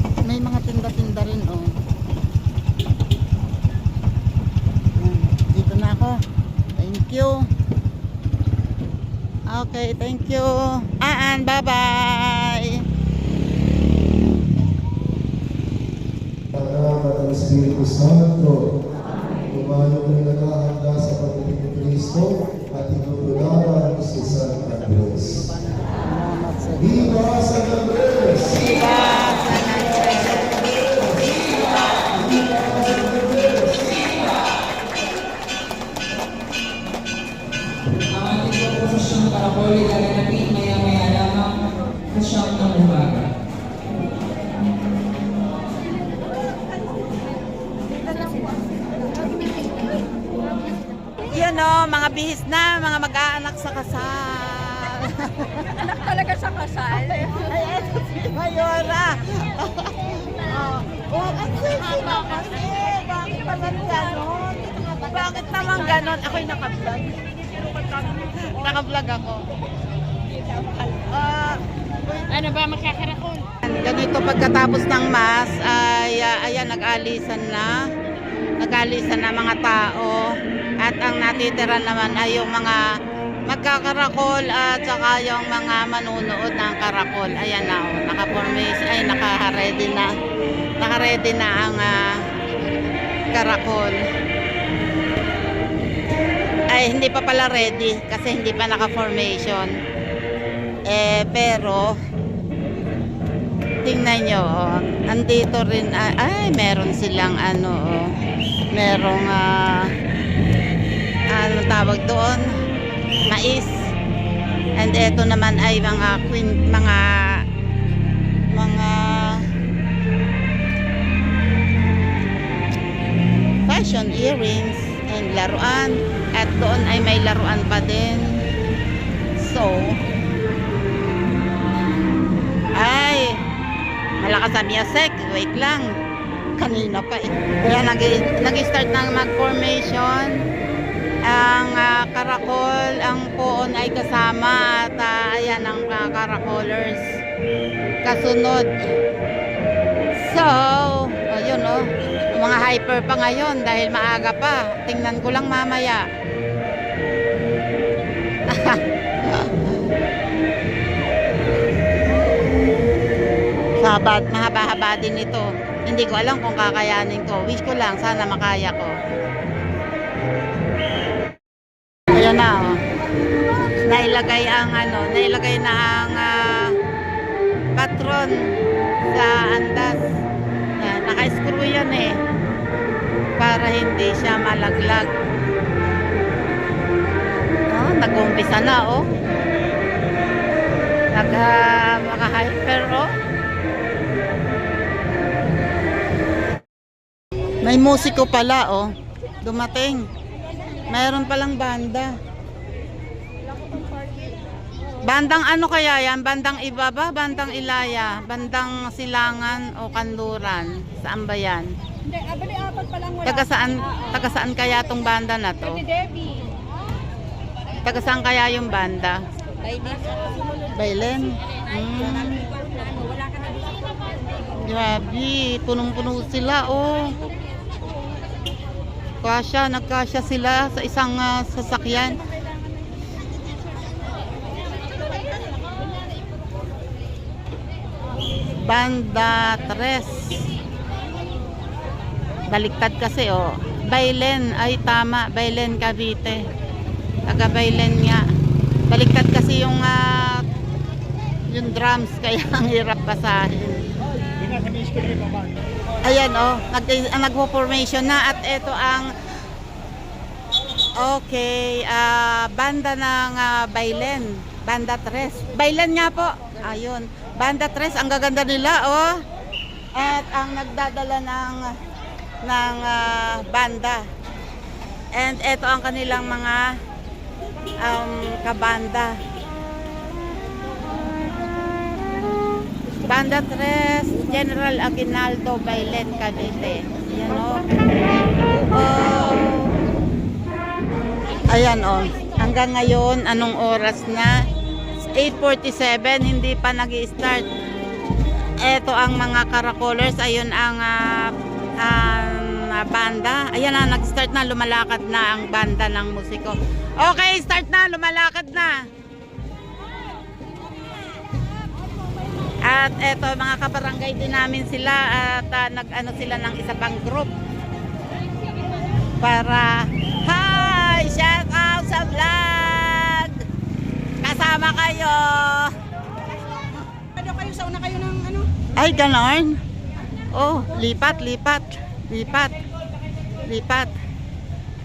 At may mga tinda-tinda rin, oh. Yan. Dito na ako. Thank you. Okay, thank you. And bye-bye. Anak at ang Espiritu Santo, tumayo kami naghahanda sa pagdating ni Kristo at tinutularan si San Andres. Salamat sa Diyos. Viva San Andres! Viva San Andres! Ang ating profesyon ng Karapoli gaganapin maya-maya lamang sa siyam ng umaga. Yun o, mga bihis na, mga mag-aanak sa kasal. Anak talaga sa kasal. Ay, eto si Mayora. Ang sexy na kasi. Bakit naman ganon? Bakit naman ganon? Ako'y naka-vlog. Naka-vlog ako. Ano ba, magkakarakol? Ganito pagkatapos ng mass ay ayan, nag-alisan na. Nag-alisan na mga tao. At ang natitira naman ay yung mga magkakarakol at saka yung mga manunood ng karakol. Ayan na, oh, naka-formation, ay naka-ready na. Naka-ready na ang karakol. Ay, hindi pa pala ready kasi hindi pa naka-formation. Pero tingnan nyo, oh, andito rin, ay, meron silang ano, oh, merong ano tawag doon, mais. And ito naman ay mga fashion earrings and laruan. At doon ay may laruan pa din. So, ay, malakas ang music. Wait lang. Kanina pa eh. Kaya nag-start ng mag-formation. Ang karakol, ang poon ay kasama at ayan ang karakolers. Kasunod. So, ayun oh. Mga hyper pa ngayon dahil maaga pa. Tingnan ko lang mamaya. Sabat, mahaba-haba din ito. Hindi ko alam kung kakayanin ko. Wish ko lang, sana makaya ko. Ayan na, oh. Nailagay ang ano, nailagay na ang patron sa andas. Yan, naka-screw yan eh. Para hindi siya malaglag. Oh, nag-umpisa na, oh. Maka-hyper, oh. May musiko pala, oh. Dumating. Mayroon palang banda. Bandang ano kaya yan? Bandang Ibaba? Bandang Ilaya? Bandang Silangan o Kanluran? Saan ba yan? Hindi, abali apat pa lang wala. Taga saan kaya tong banda na to? Debbie. Taga saan kaya yung banda? Bailen? Wala ka na dito. Grabe, punong-puno sila, oh. Nagkasya sila sa isang sasakyan. Banda 3. Baliktad kasi, oh. Bailen, ay tama, Bailen Cavite. Taga Bailen nga. Baliktad kasi yung drums, kaya ang hirap basahin. Ayan, oh, nagpo-formation na at ito ang okay, banda ng Bailen, banda 3. Bailen nga po. Ayun, banda 3, ang gaganda nila, oh. At ang nagdadala ng banda. And ito ang kanilang mga kabanda. Banda 3, General Aguinaldo, Bailen, Cavite. Ayan, oh. Ayan, oh. Hanggang ngayon, anong oras na? 8:47, hindi pa nag-i-start. eto ang mga karakolers. Ayun ang banda. Ayan na, nag-start na. Lumalakad na ang banda ng musiko. Okay, start na. Lumalakad na. At eto, mga kabarangay din namin sila. At nag-ano sila ng isa pang group. Para, hi! Shout out sa vlog! Kasama kayo! Ano kayo, sauna kayo ng ano? Ay, ganon. Oh, lipat.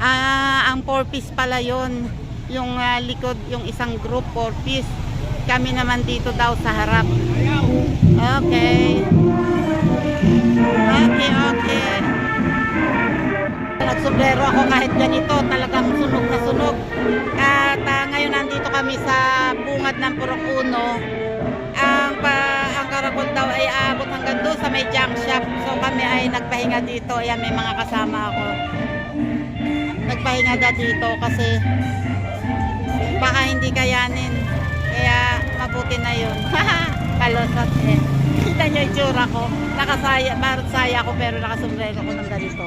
Ang 4-piece pala yon. Yung likod, yung isang group 4-piece. Kami naman dito daw sa harap. Okay. Nagsombrero ako kahit ganito. Talagang sunog na sunog. At ngayon nandito kami sa bungad ng Purok Uno. Ang karakol daw ay aabot hanggang doon sa may junk shop. So kami ay nagpahinga dito. Ayan, may mga kasama ako. Nagpahinga na dito kasi baka hindi kayanin. Kaya mabuti na yun. Kalosot eh. Kita nyo yung tsura ko. Nakasaya, barot saya ako pero nakasombrero ko ng ganito.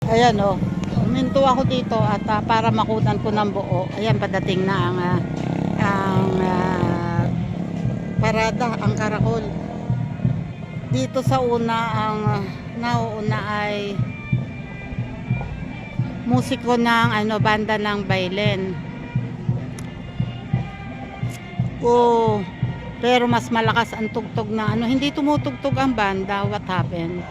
Ayan o. Huminto ako dito at para makunan ko ng buo. Ayan, padating na ang parada, ang karakol. Dito sa una, ang nauuna ay musiko ng banda ng Bailen. Oh, pero mas malakas ang tugtog na hindi tumutugtog ang banda. What happened?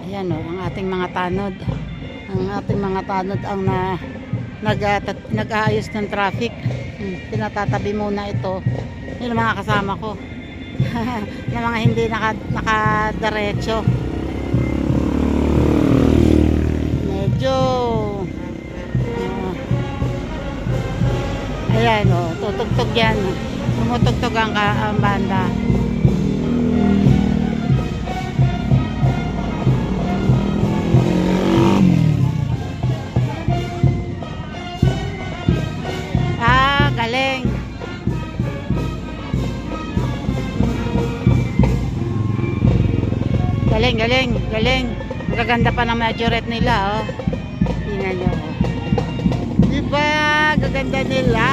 Ayan o, ang ating mga tanod. Ang ating mga tanod ang nag-aayos ng traffic. Pinatatabi muna ito. Yung mga kasama ko. Na mga hindi nakadiretso. Medyo ayan o, tutugtog yan. Tumutugtog ang banda. Galing. Galing. Gaganda pa ng majorette nila, oh. Tingnan nyo, oh. Diba? Gaganda nila.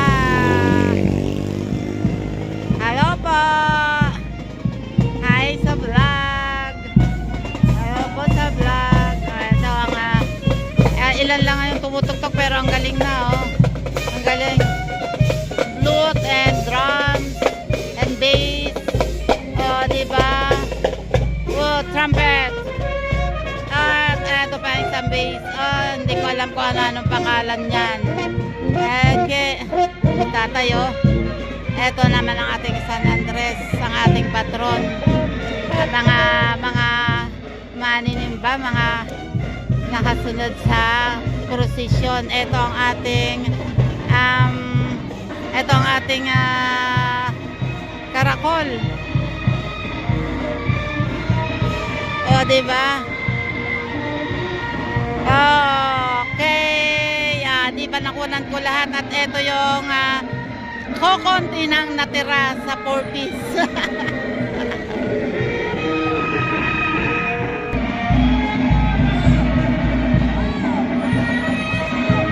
Hello po. Hi sa vlog. Hello po sa vlog. Ito ang ilan lang yung tumutugtog pero ang galing na, oh. Ang galing. Flute and drums and bass. Oh, diba? Oh, trumpet. At eto pa isang bass. Oh, hindi ko alam kung anong pangalan niyan. Okay. Tatayo. Eto naman ang ating San Andres, ang ating patron. At mga maninimba, mga nakasunod sa prosesyon. Eto ang ating karakol. O, diba? Okay. Diba nakunan ko lahat at ito yung kokonti nang natira sa 4-piece.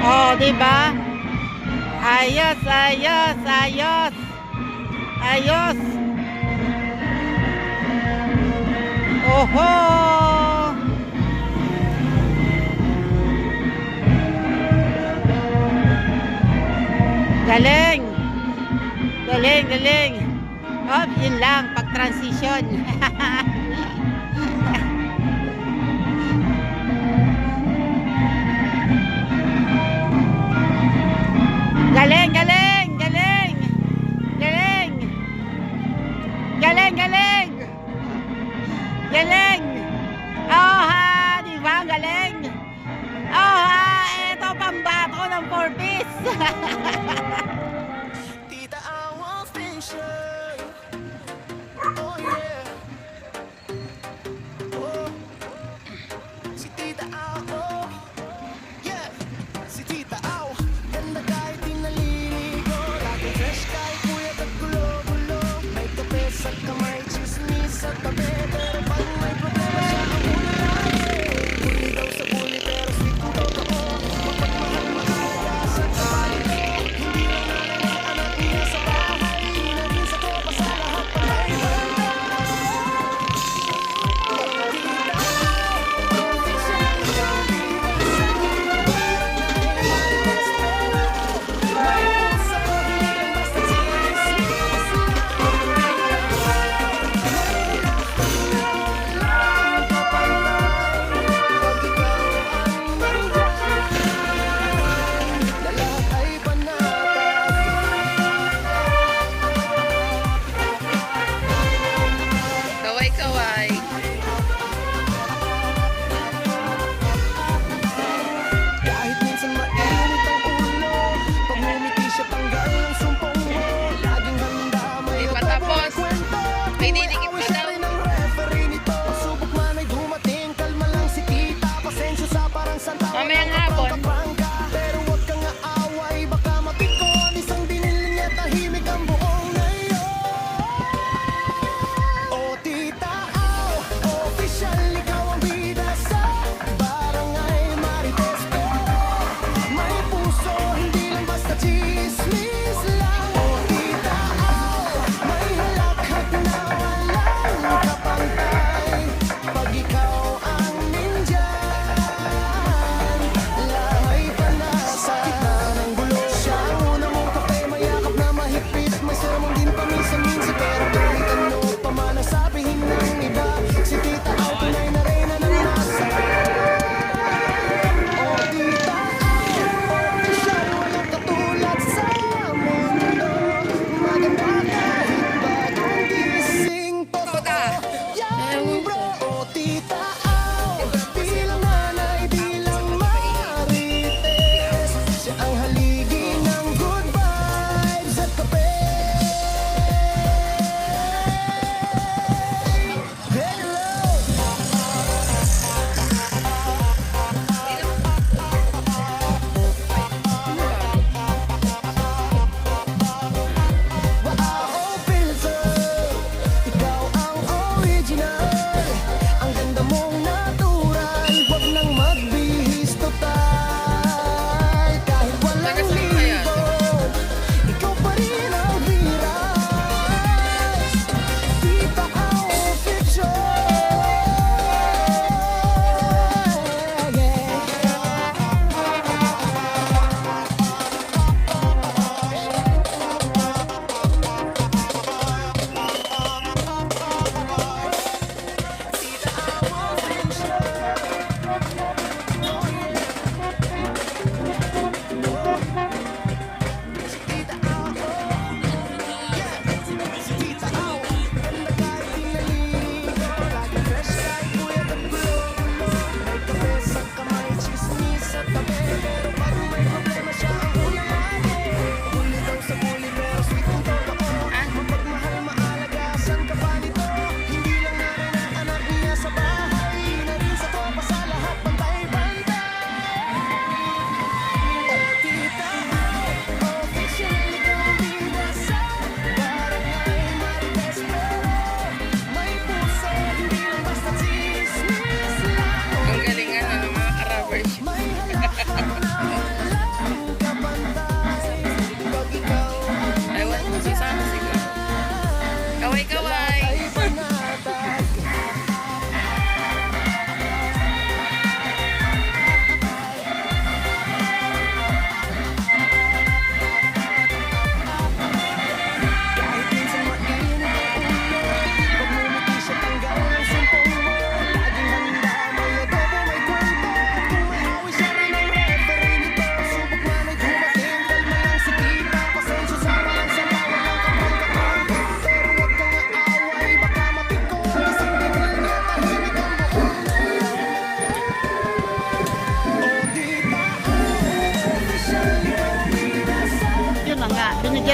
Oh, diba? Ayos. Oho! Galing. Oh, yun lang, pag-transition. Galing. Oh, ha, di ba? Galing. Oh, ha, ito pambato ng 4-piece. Tita, I want station. Oh yeah.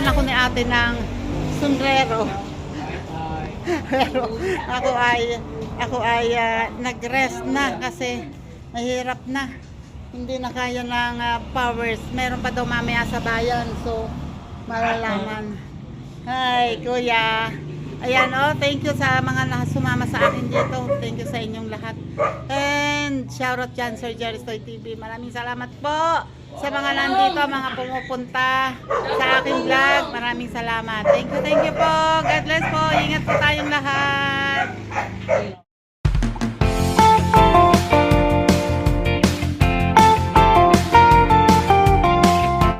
binigyan ako ni ate ng sombrero. Pero ako ay nag-rest na kasi mahirap na. Hindi na kaya ng powers. Meron pa daw mamaya sa bayan. So, malalaman. Hi, kuya. Ayan, thank you sa mga sumama sa akin dito. Thank you sa inyong lahat. And shoutout dyan, Sir Jerry Stoy TV. Maraming salamat po sa mga nandito, mga pumupunta sa aking vlog. Maraming salamat. Thank you po. God bless po. Ingat po tayong lahat.